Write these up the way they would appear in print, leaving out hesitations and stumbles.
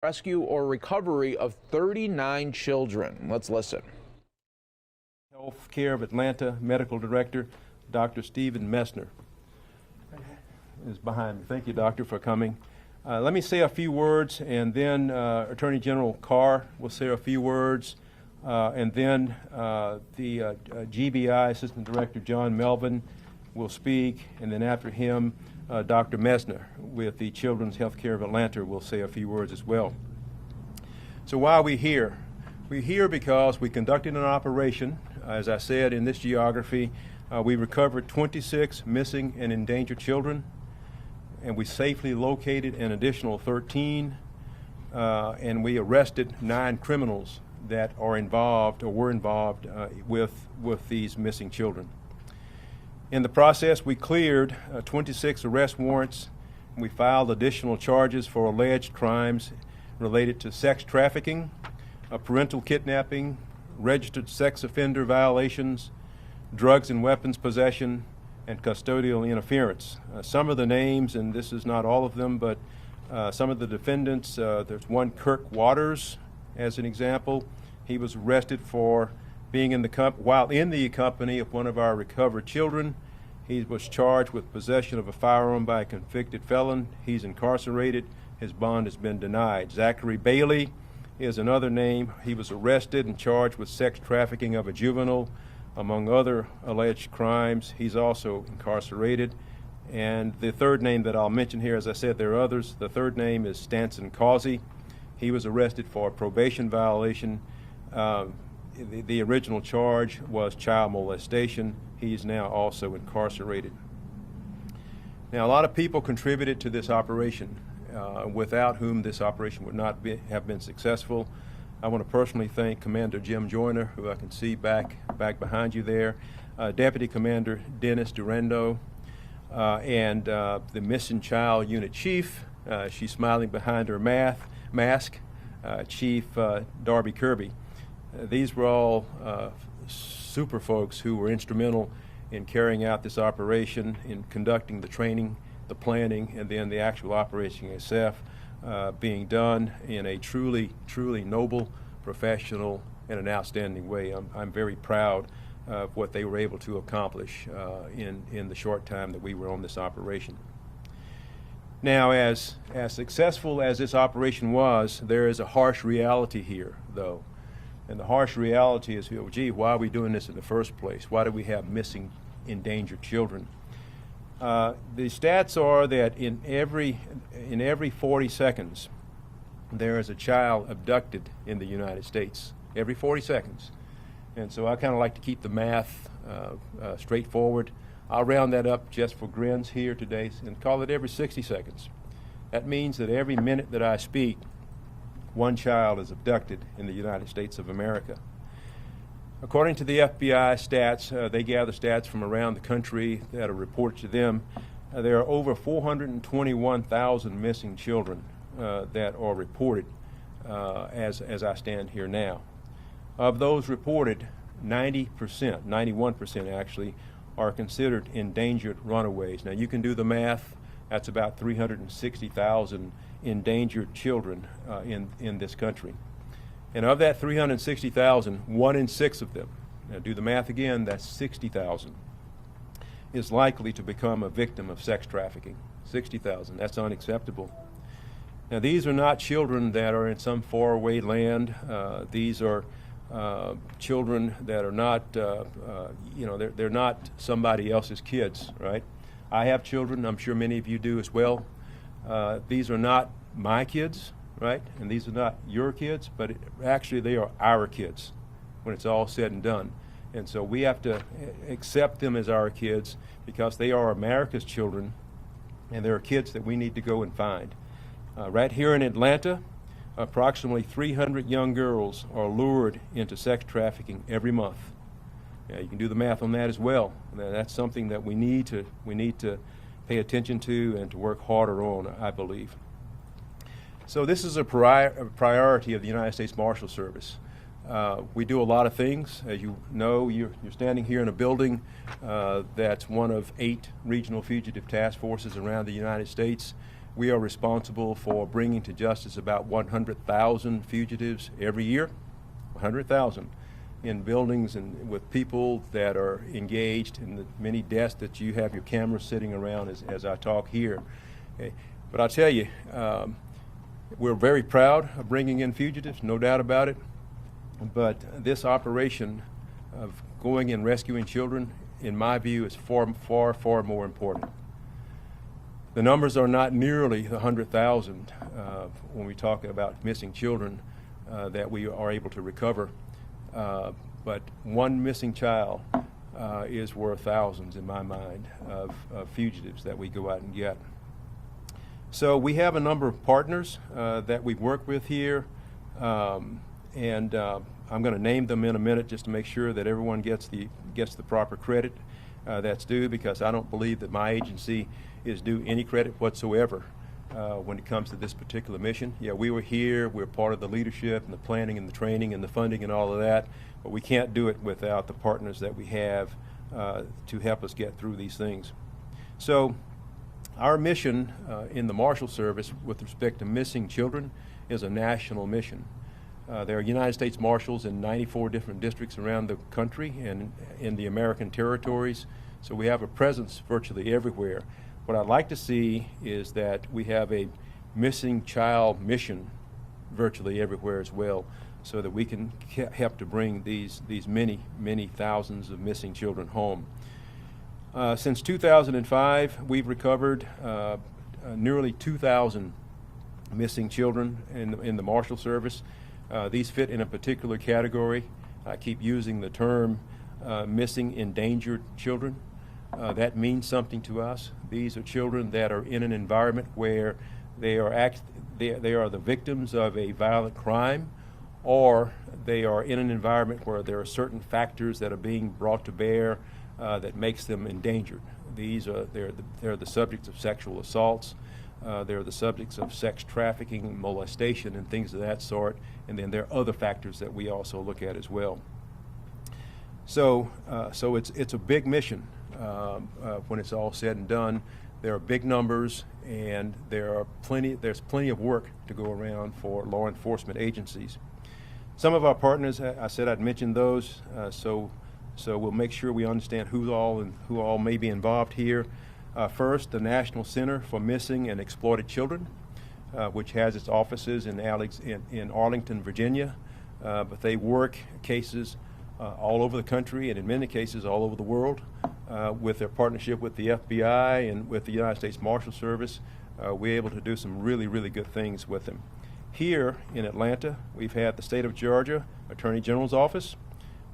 rescue or recovery of 39 children. Let's listen. Health Care of Atlanta Medical Director, Dr. Stephen Messner is behind me. Thank you, Doctor, for coming. Let me say a few words, and then Attorney General Carr will say a few words, and then the GBI Assistant Director, John Melvin, will speak, and then after him, Dr. Messner with the Children's Health Care of Atlanta will say a few words as well. So why are we here? We're here because we conducted an operation. As I said, in this geography, we recovered 26 missing and endangered children, and we safely located an additional 13, and we arrested 9 criminals that are involved or were involved with these missing children. In the process, we cleared 26 arrest warrants. We filed additional charges for alleged crimes related to sex trafficking, parental kidnapping, registered sex offender violations, drugs and weapons possession, and custodial interference. Some of the names, and this is not all of them, but some of the defendants, there's one Kirk Waters as an example. He was arrested for being while in the company of one of our recovered children. He was charged with possession of a firearm by a convicted felon. He's incarcerated. His bond has been denied. Zachary Bailey is another name. He was arrested and charged with sex trafficking of a juvenile, among other alleged crimes. He's also incarcerated. And the third name that I'll mention here, as I said, there are others. The third name is Stanson Causey. He was arrested for a probation violation. The original charge was child molestation. He's now also incarcerated. Now, a lot of people contributed to this operation, without whom this operation would not have been successful. I want to personally thank Commander Jim Joyner, who I can see back behind you there, Deputy Commander Dennis Durando, and the Missing Child Unit Chief. She's smiling behind her mask, Chief Darby Kirby. These were all super folks who were instrumental in carrying out this operation, in conducting the training, the planning, and then the actual operation itself being done in a truly noble, professional, and an outstanding way. I'm very proud of what they were able to accomplish in the short time that we were on this operation. Now, as successful as this operation was, there is a harsh reality here, though. And the harsh reality is, gee, why are we doing this in the first place? Why do we have missing, endangered children? The stats are that in every 40 seconds, there is a child abducted in the United States. Every 40 seconds. And so I kind of like to keep the math straightforward. I'll round that up just for grins here today and call it every 60 seconds. That means that every minute that I speak, one child is abducted in the United States of America. According to the FBI stats, they gather stats from around the country that are reported to them. There are over 421,000 missing children that are reported as I stand here now. Of those reported, 90%, 91% actually, are considered endangered runaways. Now you can do the math. That's about 360,000 endangered children in this country. And of that 360,000, 1 in 6 of them, now do the math again, that's 60,000, is likely to become a victim of sex trafficking. 60,000, that's unacceptable. Now these are not children that are in some faraway land. These are children that are not, they're not somebody else's kids, right? I have children, I'm sure many of you do as well. These are not my kids, right? And these are not your kids, but actually they are our kids when it's all said and done. And so we have to accept them as our kids because they are America's children, and they're kids that we need to go and find. Right here in Atlanta, approximately 300 young girls are lured into sex trafficking every month. Now, you can do the math on that as well. That's something that we need to pay attention to and to work harder on, I believe. So this is a priority of the United States Marshal Service. We do a lot of things. As you know, you're standing here in a building that's one of 8 regional fugitive task forces around the United States. We are responsible for bringing to justice about 100,000 fugitives every year, 100,000, in buildings and with people that are engaged in the many deaths that you have your cameras sitting around as I talk here. Okay. But I'll tell you, we're very proud of bringing in fugitives, no doubt about it. But this operation of going and rescuing children, in my view, is far more important. The numbers are not nearly the 100,000 when we talk about missing children that we are able to recover. But one missing child is worth thousands, in my mind, of fugitives that we go out and get. So we have a number of partners that we work with here, and I'm going to name them in a minute just to make sure that everyone gets the proper credit that's due, because I don't believe that my agency is due any credit whatsoever when it comes to this particular mission. Yeah, we were here, we're part of the leadership and the planning and the training and the funding and all of that, but we can't do it without the partners that we have to help us get through these things. So our mission in the Marshal Service with respect to missing children is a national mission. There are United States Marshals in 94 different districts around the country and in the American territories, so we have a presence virtually everywhere. What I'd like to see is that we have a missing child mission virtually everywhere as well, so that we can help to bring these many thousands of missing children home. Since 2005, we've recovered nearly 2,000 missing children in the Marshal Service. These fit in a particular category. I keep using the term missing endangered children. That means something to us. These are children that are in an environment where they are the victims of a violent crime, or they are in an environment where there are certain factors that are being brought to bear that makes them endangered. They're the subjects of sexual assaults. They're the subjects of sex trafficking, molestation, and things of that sort. And then there are other factors that we also look at as well. So it's a big mission when it's all said and done. There are big numbers, and there's plenty of work to go around for law enforcement agencies. Some of our partners, I said I'd mention those, so we'll make sure we understand who all may be involved here. First, the National Center for Missing and Exploited Children, which has its offices in Arlington, Virginia, but they work cases all over the country and in many cases all over the world. With their partnership with the FBI and with the United States Marshal Service, we're able to do some really good things with them. Here in Atlanta, we've had the State of Georgia Attorney General's Office,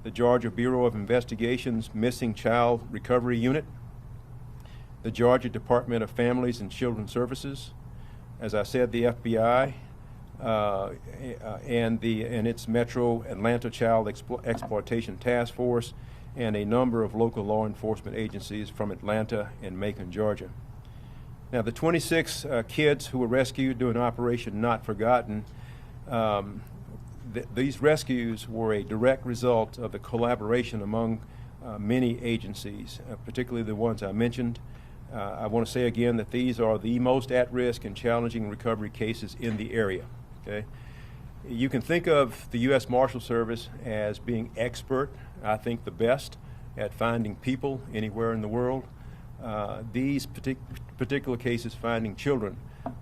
the Georgia Bureau of Investigation's Missing Child Recovery Unit, the Georgia Department of Families and Children Services, as I said, the FBI, and its Metro Atlanta Child Exploitation Task Force, and a number of local law enforcement agencies from Atlanta and Macon, Georgia. Now, the 26 kids who were rescued during Operation Not Forgotten, these rescues were a direct result of the collaboration among many agencies, particularly the ones I mentioned. I want to say again that these are the most at-risk and challenging recovery cases in the area. Okay? You can think of the U.S. Marshal Service as being expert, I think the best, at finding people anywhere in the world. These particular cases, finding children,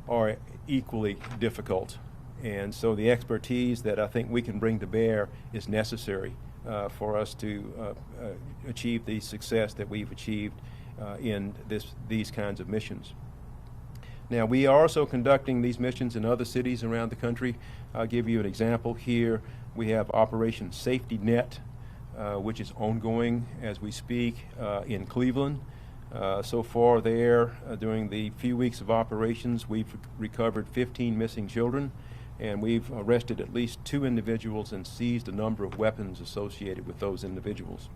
are equally difficult. And so the expertise that I think we can bring to bear is necessary for us to achieve the success that we've achieved in these kinds of missions. Now, we are also conducting these missions in other cities around the country. I'll give you an example here. We have Operation Safety Net, which is ongoing as we speak in Cleveland. So far there, during the few weeks of operations, we've recovered 15 missing children, and we've arrested at least 2 individuals and seized a number of weapons associated with those individuals.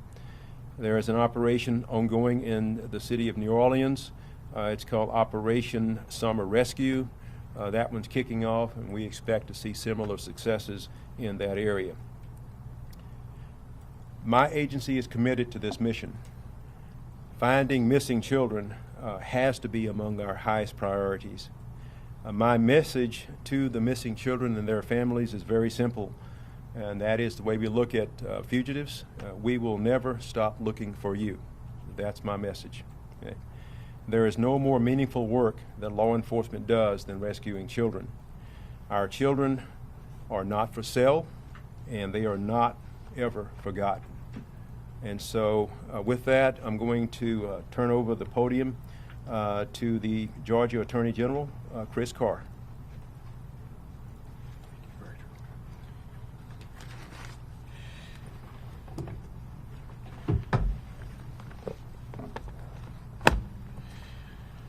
There is an operation ongoing in the city of New Orleans. It's called Operation Summer Rescue. That one's kicking off, and we expect to see similar successes in that area. My agency is committed to this mission. Finding missing children has to be among our highest priorities. My message to the missing children and their families is very simple, and that is the way we look at fugitives. We will never stop looking for you. That's my message. Okay? There is no more meaningful work that law enforcement does than rescuing children. Our children are not for sale, and they are not ever forgotten. And so with that, I'm going to turn over the podium to the Georgia Attorney General, Chris Carr.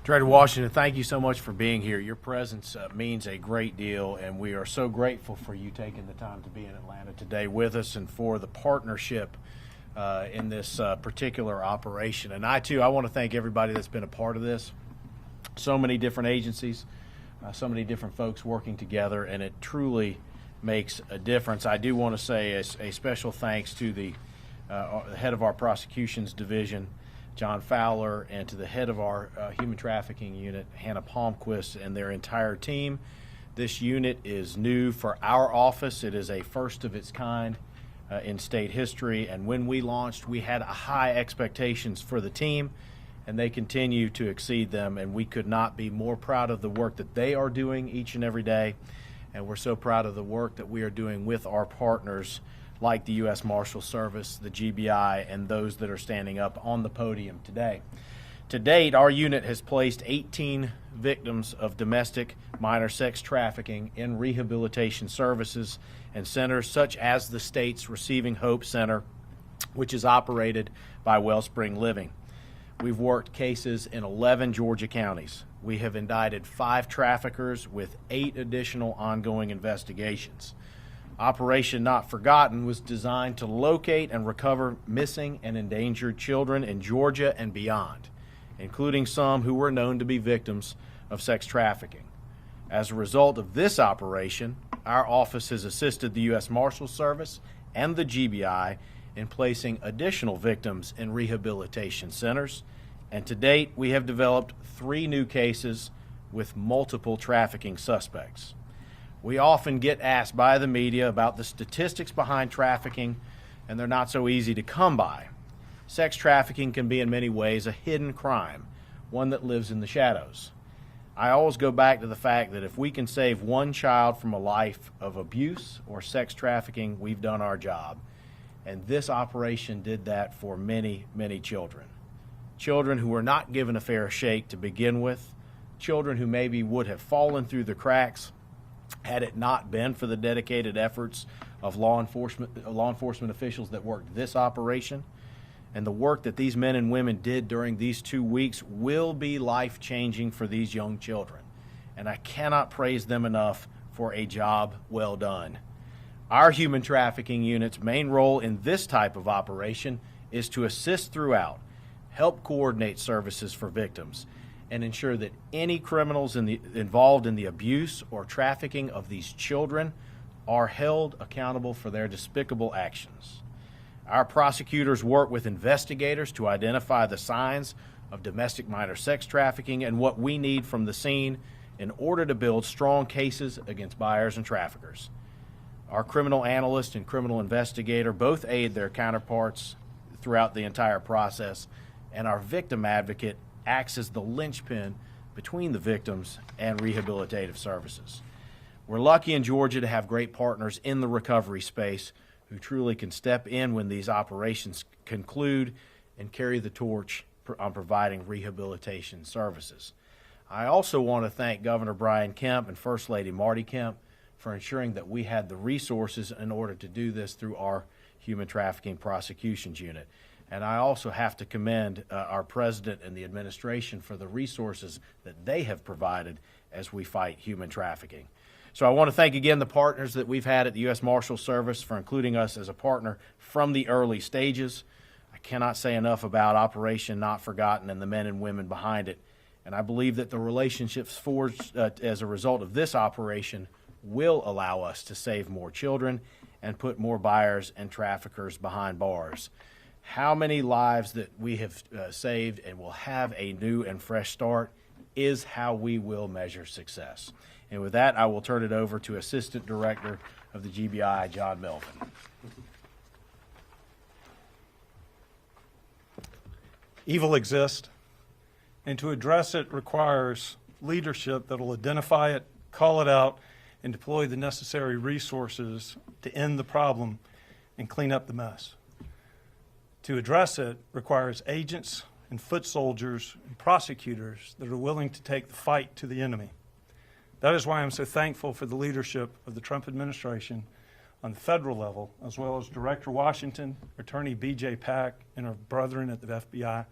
Director Washington, thank you so much for being here. Your presence means a great deal, and we are so grateful for you taking the time to be in Atlanta today with us and for the partnership in this particular operation. And I want to thank everybody that's been a part of this. So many different agencies, so many different folks working together, and it truly makes a difference. I do want to say a special thanks to the head of our prosecutions division, John Fowler, and to the head of our human trafficking unit, Hannah Palmquist, and their entire team. This unit is new for our office. It is a first of its kind in state history, and when we launched, we had high expectations for the team, and they continue to exceed them, and we could not be more proud of the work that they are doing each and every day, and we're so proud of the work that we are doing with our partners like the U.S. Marshal Service, the GBI, and those that are standing up on the podium today. To date, our unit has placed 18 victims of domestic minor sex trafficking in rehabilitation services and centers such as the state's Receiving Hope Center, which is operated by Wellspring Living. We've worked cases in 11 Georgia counties. We have indicted 5 traffickers with 8 additional ongoing investigations. Operation Not Forgotten was designed to locate and recover missing and endangered children in Georgia and beyond, including some who were known to be victims of sex trafficking. As a result of this operation, our office has assisted the U.S. Marshal Service and the GBI in placing additional victims in rehabilitation centers, and to date, we have developed 3 new cases with multiple trafficking suspects. We often get asked by the media about the statistics behind trafficking, and they're not so easy to come by. Sex trafficking can be in many ways a hidden crime, one that lives in the shadows. I always go back to the fact that if we can save one child from a life of abuse or sex trafficking, we've done our job. And this operation did that for many, many children. Children who were not given a fair shake to begin with, children who maybe would have fallen through the cracks had it not been for the dedicated efforts of law enforcement officials that worked this operation. And the work that these men and women did during these 2 weeks will be life-changing for these young children. And I cannot praise them enough for a job well done. Our human trafficking unit's main role in this type of operation is to assist throughout, help coordinate services for victims, and ensure that any criminals involved in the abuse or trafficking of these children are held accountable for their despicable actions. Our prosecutors work with investigators to identify the signs of domestic minor sex trafficking and what we need from the scene in order to build strong cases against buyers and traffickers. Our criminal analyst and criminal investigator both aid their counterparts throughout the entire process, and our victim advocate acts as the linchpin between the victims and rehabilitative services. We're lucky in Georgia to have great partners in the recovery space who truly can step in when these operations conclude and carry the torch on providing rehabilitation services. I also want to thank Governor Brian Kemp and First Lady Marty Kemp for ensuring that we had the resources in order to do this through our Human Trafficking Prosecutions Unit. And I also have to commend our president and the administration for the resources that they have provided as we fight human trafficking. So I want to thank again the partners that we've had at the U.S. Marshal Service for including us as a partner from the early stages. I cannot say enough about Operation Not Forgotten and the men and women behind it. And I believe that the relationships forged as a result of this operation will allow us to save more children and put more buyers and traffickers behind bars. How many lives that we have saved and will have a new and fresh start is how we will measure success. And with that, I will turn it over to Assistant Director of the GBI, John Melvin. Evil exists, and to address it requires leadership that will identify it, call it out, and deploy the necessary resources to end the problem and clean up the mess. To address it requires agents and foot soldiers and prosecutors that are willing to take the fight to the enemy. That is why I'm so thankful for the leadership of the Trump administration on the federal level, as well as Director Washington, Attorney B.J. Pack, and our brethren at the FBI.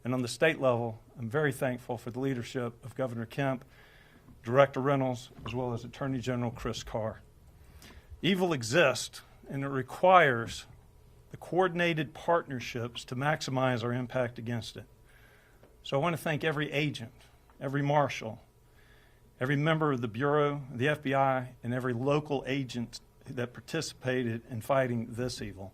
And on the state level, I'm very thankful for the leadership of Governor Kemp, Director Reynolds, as well as Attorney General Chris Carr. Evil exists, and it requires the coordinated partnerships to maximize our impact against it. So I want to thank every agent, every marshal, every member of the Bureau, the FBI, and every local agent that participated in fighting this evil.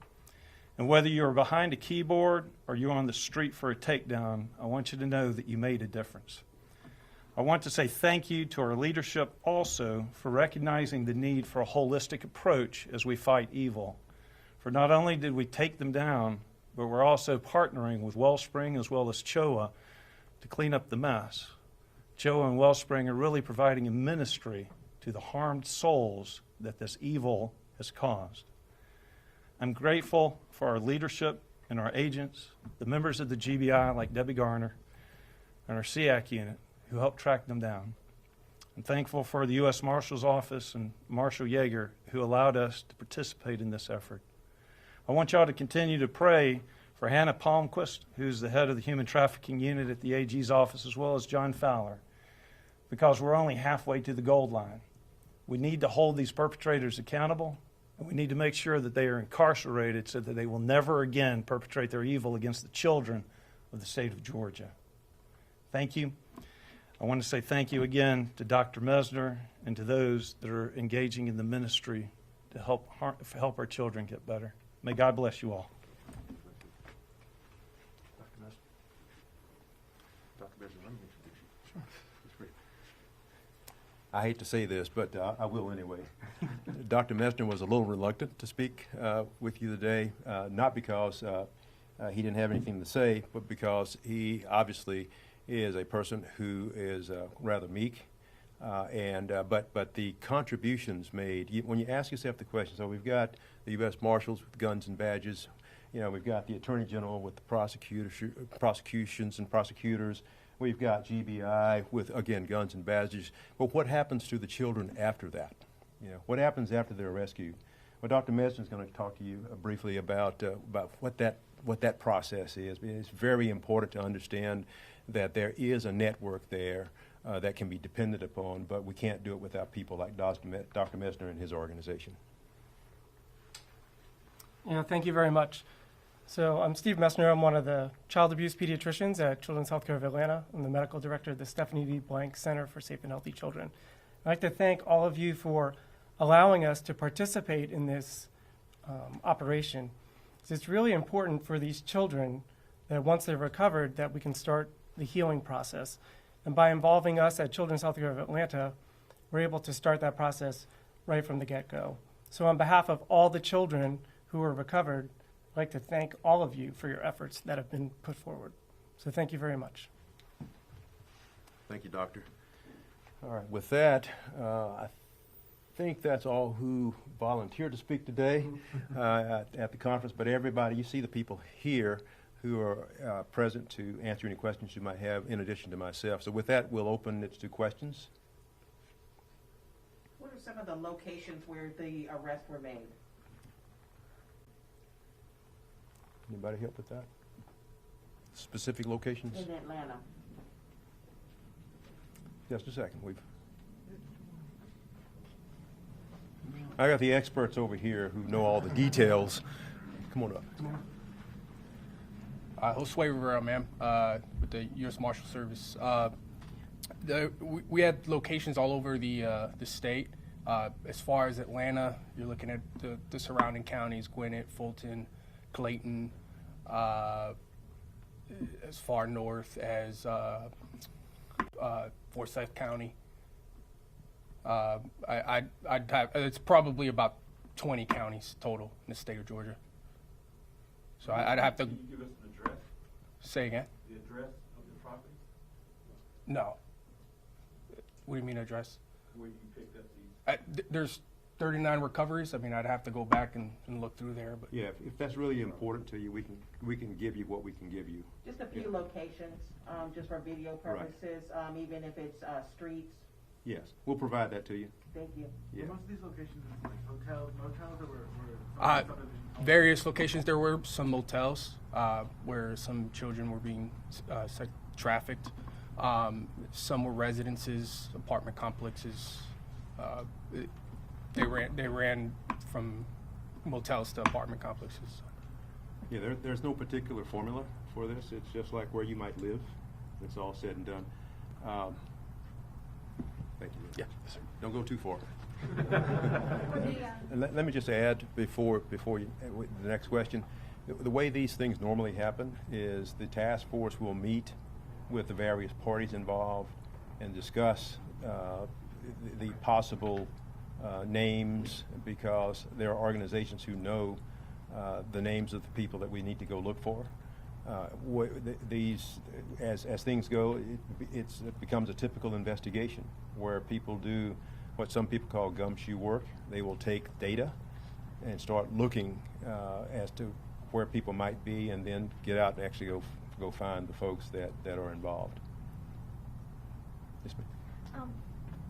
And whether you're behind a keyboard or you're on the street for a takedown, I want you to know that you made a difference. I want to say thank you to our leadership also for recognizing the need for a holistic approach as we fight evil. For not only did we take them down, but we're also partnering with Wellspring as well as CHOA to clean up the mess. CHOA and Wellspring are really providing a ministry to the harmed souls that this evil has caused. I'm grateful for our leadership and our agents, the members of the GBI like Debbie Garner, and our SEAC unit who helped track them down. I'm thankful for the U.S. Marshal's Office and Marshal Yeager who allowed us to participate in this effort. I want y'all to continue to pray for Hannah Palmquist, who's the head of the Human Trafficking Unit at the AG's office, as well as John Fowler, because we're only halfway to the gold line. We need to hold these perpetrators accountable, and we need to make sure that they are incarcerated so that they will never again perpetrate their evil against the children of the state of Georgia. Thank you. I want to say thank you again to Dr. Mesner and to those that are engaging in the ministry to help our children get better. May God bless you all. I hate to say this, but I will anyway. Dr. Mesner was a little reluctant to speak with you today, not because he didn't have anything to say, but because he obviously is a person who is rather meek. But the contributions made, when you ask yourself the question, so we've got the U.S. Marshals with guns and badges, we've got the Attorney General with the prosecutions and prosecutors, we've got GBI with, again, guns and badges. But what happens to the children after that? What happens after they're rescued? Well, Dr. Mesner is going to talk to you briefly about what that process is. It's very important to understand that there is a network there that can be depended upon, but we can't do it without people like Dr. Mesner and his organization. Thank you very much. So I'm Steve Messner. I'm one of the child abuse pediatricians at Children's Healthcare of Atlanta. I'm the medical director of the Stephanie D. Blank Center for Safe and Healthy Children. I'd like to thank all of you for allowing us to participate in this operation. It's really important for these children that once they're recovered that we can start the healing process. And by involving us at Children's Healthcare of Atlanta, we're able to start that process right from the get-go. So on behalf of all the children who are recovered, I'd like to thank all of you for your efforts that have been put forward. So thank you very much. Thank you, Doctor. All right, with that, I think that's all who volunteered to speak today at the conference, but everybody, you see the people here who are present to answer any questions you might have in addition to myself. So with that, we'll open it to questions. What are some of the locations where the arrests were made? Anybody help with that? Specific locations? In Atlanta. Just a second. I got the experts over here who know all the details. Come on up. Josue Rivera, ma'am, with the U.S. Marshal Service. We had locations all over the state. As far as Atlanta, you're looking at the surrounding counties: Gwinnett, Fulton, Clayton. As far north as Forsyth County. I'd have, it's probably about 20 counties total in the state of Georgia. So I'd have to Can you give us an address? say again. The address of the property No. What do you mean address? where you picked up these? There's 39 recoveries. I mean, I'd have to go back and look through there, but Yeah, if that's really important to you, we can give you what we can give you. Just a few locations, just for video Right. purposes, even if it's streets. Yes, we'll provide that to you. Thank you. Yeah. Most of these locations is like hotels, motels, or were subdivision homes? various locations. There were some motels where some children were being trafficked. Some were residences, apartment complexes. They ran from motels to apartment complexes. Yeah, there's no particular formula for this. It's just like where you might live. It's all said and done. Thank you. Yeah, yes, sir. Don't go too far. And let me just add before you, the next question. The way these things normally happen is the task force will meet with the various parties involved and discuss the possible names, because there are organizations who know the names of the people that we need to go look for. These, as things go, it becomes a typical investigation where people do what some people call gumshoe work. They will take data and start looking as to where people might be, and then get out and actually go find the folks that are involved. Yes, ma'am.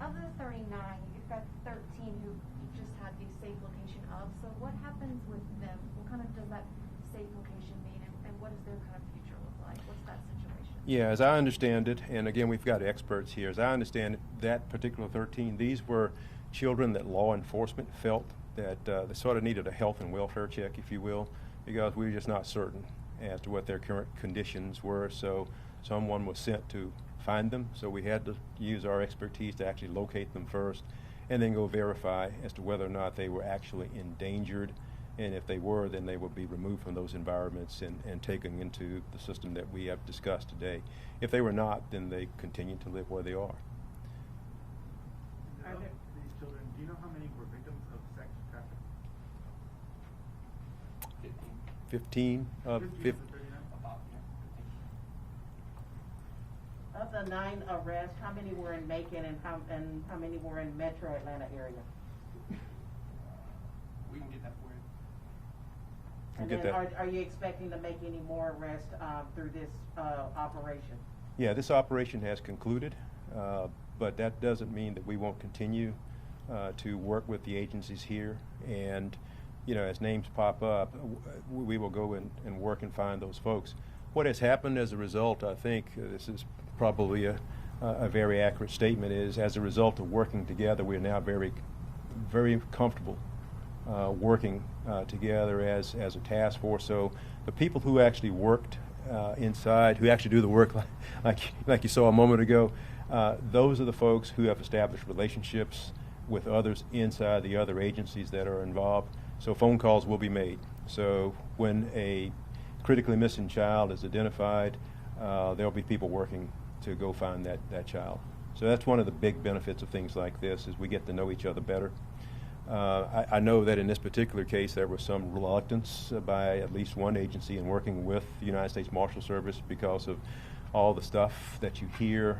Of the 39, you've got 13 who you just had the safe location of. So what happens with them? What kind of does that safe location mean, and what does their kind of future look like? What's that situation? Yeah, as I understand it, and again, we've got experts here, as I understand it, that particular 13, these were children that law enforcement felt that they sort of needed a health and welfare check, if you will, because we were just not certain as to what their current conditions were. So someone was sent to find them, so we had to use our expertise to actually locate them first, and then go verify as to whether or not they were actually endangered. And if they were, then they would be removed from those environments and taken into the system that we have discussed today. If they were not, then they continue to live where they are. Of these children, do you know how many were victims of sex trafficking? 15 of 15 50. of the 39? Of the 9 arrests, how many were in Macon and how many were in Metro Atlanta area? We can get that for you. We'll And get then that. are you expecting to make any more arrests through this operation? Yeah, this operation has concluded, but that doesn't mean that we won't continue to work with the agencies here. And, you know, as names pop up, we will go and work and find those folks. What has happened as a result, I think, this is probably a very accurate statement, is as a result of working together, we are now very, very comfortable working together as a task force. So the people who actually worked inside, who actually do the work like you saw a moment ago, those are the folks who have established relationships with others inside the other agencies that are involved. So phone calls will be made. So when a critically missing child is identified, there'll be people working to go find that child. So that's one of the big benefits of things like this, is we get to know each other better. I know that in this particular case there was some reluctance by at least one agency in working with the United States Marshal Service because of all the stuff that you hear,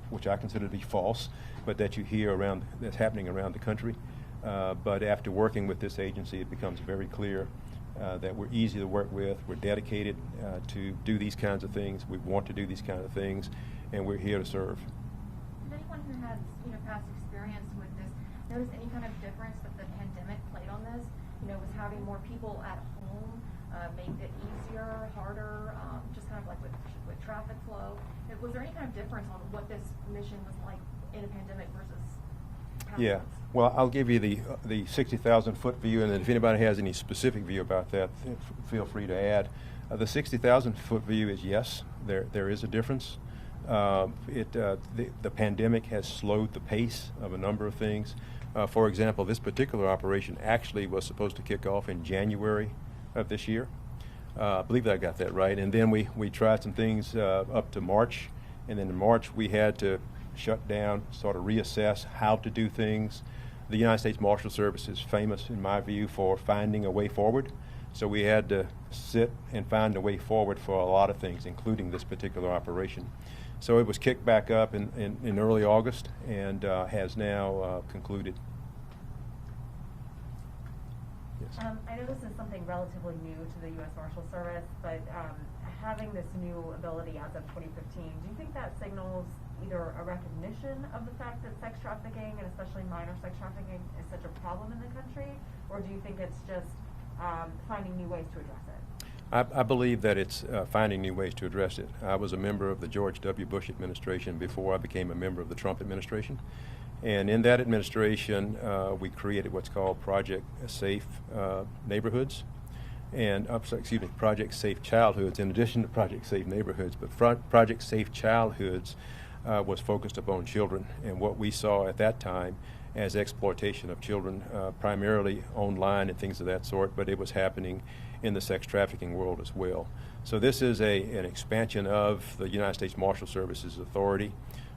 which I consider to be false, but that you hear around, that's happening around the country. But after working with this agency, it becomes very clear that we're easy to work with, we're dedicated to do these kinds of things, we want to do these kinds of things, and we're here to serve. Does anyone who has past experience with this notice any kind of difference that the pandemic played on this? Was having more people at home make it easier, harder, just kind of like with traffic flow? Was there any kind of difference on what this mission was like in a pandemic versus past Yeah, ones? well, I'll give you the 60,000-foot view, and then if anybody has any specific view about that, feel free to add. The 60,000-foot view is yes, there is a difference. The pandemic has slowed the pace of a number of things. For example, this particular operation actually was supposed to kick off in January of this year. I believe that I got that right. And then we tried some things up to March, And then in March, we had to shut down, sort of reassess how to do things. The United States Marshal Service is famous, in my view, for finding a way forward. So we had to sit and find a way forward for a lot of things, including this particular operation. So it was kicked back up in early August and has now concluded. Yes. I know this is something relatively new to the U.S. Marshal Service, but having this new ability as of 2015, do you think that signals either a recognition of the fact that sex trafficking, and especially minor sex trafficking, is such a problem in the country, or do you think it's just finding new ways to address it? I believe that it's finding new ways to address it. I was a member of the George W. Bush administration before I became a member of the Trump administration. And in that administration, we created what's called Project Safe Neighborhoods, and Project Safe Childhoods, in addition to Project Safe Neighborhoods. But Project Safe Childhoods was focused upon children, and what we saw at that time as exploitation of children, primarily online and things of that sort, but it was happening in the sex trafficking world as well. So this is an expansion of the United States Marshal Service's authority.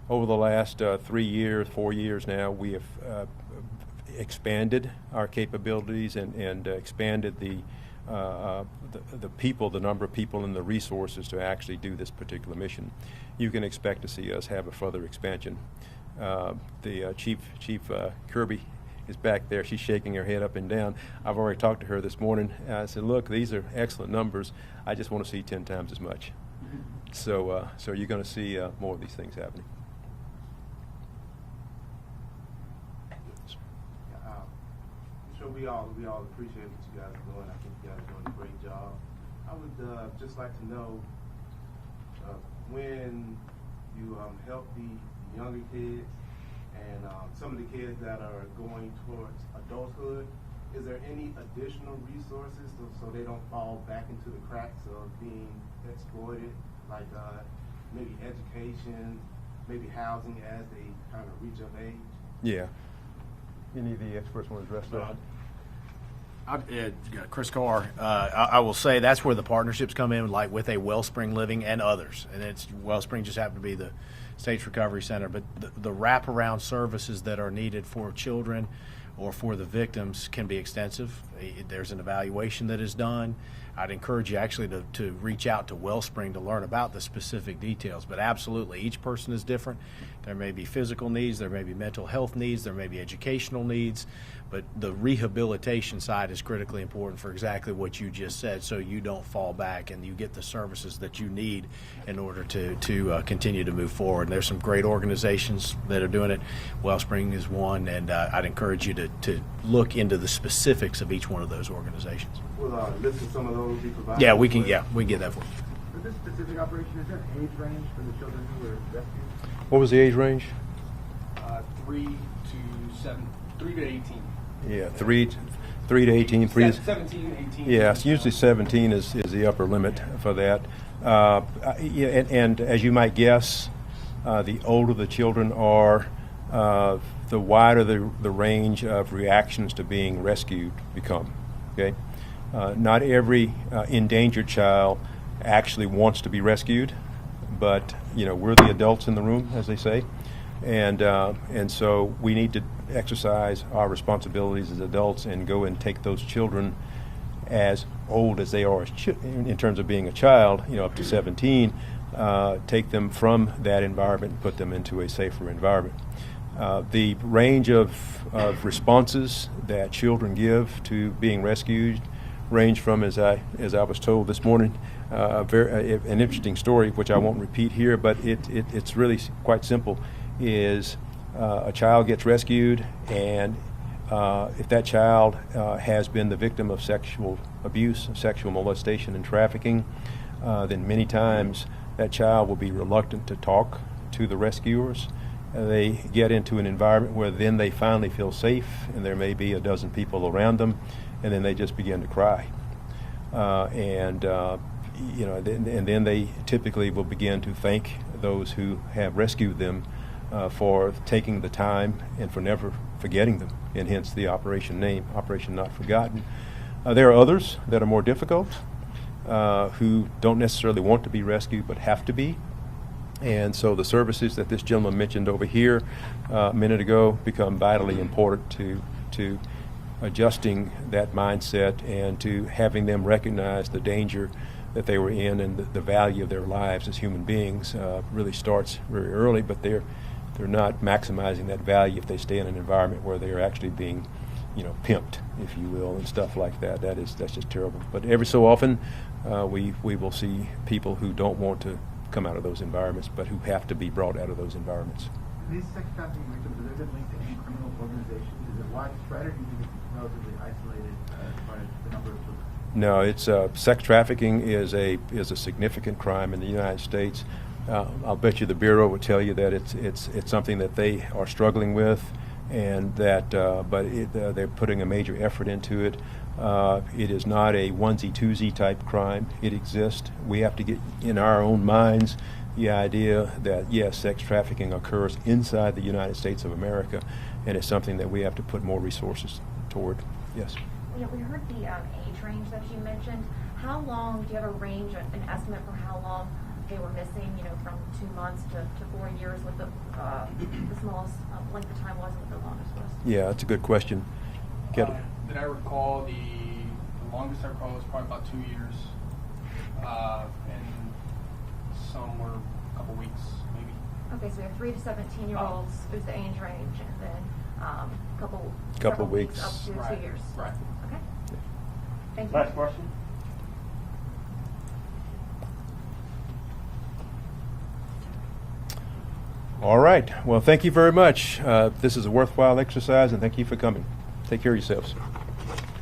Over the last 3 years, 4 years now, we have expanded our capabilities and expanded the people, the number of people and the resources to actually do this particular mission. You can expect to see us have a further expansion. The Chief Kirby is back there. She's shaking her head up and down. I've already talked to her this morning. I said, look, these are excellent numbers. I just want to see 10 times as much. So you're going to see more of these things happening. So we all appreciate what you guys are doing. I think you guys are doing a great job. I would just like to know when you help the younger kids and some of the kids that are going towards adulthood, is there any additional resources so they don't fall back into the cracks of being exploited, like maybe education, maybe housing as they kind of reach of age? Yeah. Any of the experts want to address that? Chris Carr, I will say that's where the partnerships come in, like with a Wellspring Living and others. And it's Wellspring just happened to be the States Recovery Center, but the wraparound services that are needed for children or for the victims can be extensive. There's an evaluation that is done. I'd encourage you actually to reach out to Wellspring to learn about the specific details. But absolutely, each person is different. There may be physical needs, there may be mental health needs, there may be educational needs, but the rehabilitation side is critically important for exactly what you just said, so you don't fall back and you get the services that you need in order to continue to move forward. And there's some great organizations that are doing it. Wellspring is one, and I'd encourage you to look into the specifics of each one of those organizations. Will list of some of those be provided? Yeah, we can get that for you. For this specific operation, is there an age range for the children who were rescued? What was the age range? 3 to 18. Yeah, 3 to 18. 17, 18. Yes, usually 17 is the upper limit for that. And as you might guess, the older the children are, the wider the range of reactions to being rescued become. Okay, not every endangered child actually wants to be rescued, but we're the adults in the room, as they say, and so we need to exercise our responsibilities as adults and go and take those children as old as they are in terms of being a child, up to 17, take them from that environment and put them into a safer environment. The range of responses that children give to being rescued range from, as I was told this morning, an interesting story, which I won't repeat here, but it's really quite simple, is a child gets rescued, and if that child has been the victim of sexual abuse, sexual molestation, and trafficking, then many times that child will be reluctant to talk to the rescuers. They get into an environment where then they finally feel safe, and there may be a dozen people around them, and then they just begin to cry. And then they typically will begin to thank those who have rescued them for taking the time and for never forgetting them, and hence the operation name, Operation Not Forgotten. There are others that are more difficult, who don't necessarily want to be rescued but have to be. And so the services that this gentleman mentioned over here a minute ago become vitally important to adjusting that mindset and to having them recognize the danger that they were in, and the value of their lives as human beings really starts very early, but they're not maximizing that value if they stay in an environment where they are actually being, pimped, if you will, and stuff like that. That's just terrible. But every so often, we will see people who don't want to come out of those environments, but who have to be brought out of those environments. These sex trafficking victims, are they linked to any criminal organizations? Is it widespread, or do you think it's relatively isolated as far as the number of children? No, it's sex trafficking is a significant crime in the United States. I'll bet you the Bureau would tell you that it's something that they are struggling with, and that they're putting a major effort into it. It is not a onesie-twosie type crime. It exists. We have to get in our own minds the idea that, yes, sex trafficking occurs inside the United States of America, and it's something that we have to put more resources toward. Yes? Yeah, we heard the age range that you mentioned. How long, do you have a range, an estimate for how long they were missing, from 2 months to 4 years, what the smallest length of time was, what the longest was? Yeah, that's a good question. Get it. Did I recall the longest I recall was probably about 2 years, and some were a couple weeks, maybe. Okay, so we have 3 to 17-year-olds is the age range, and then Couple several weeks. up to Right. 2 years. Right. Okay. Thank you. Last question? All right. Well, thank you very much. This is a worthwhile exercise, and thank you for coming. Take care of yourselves.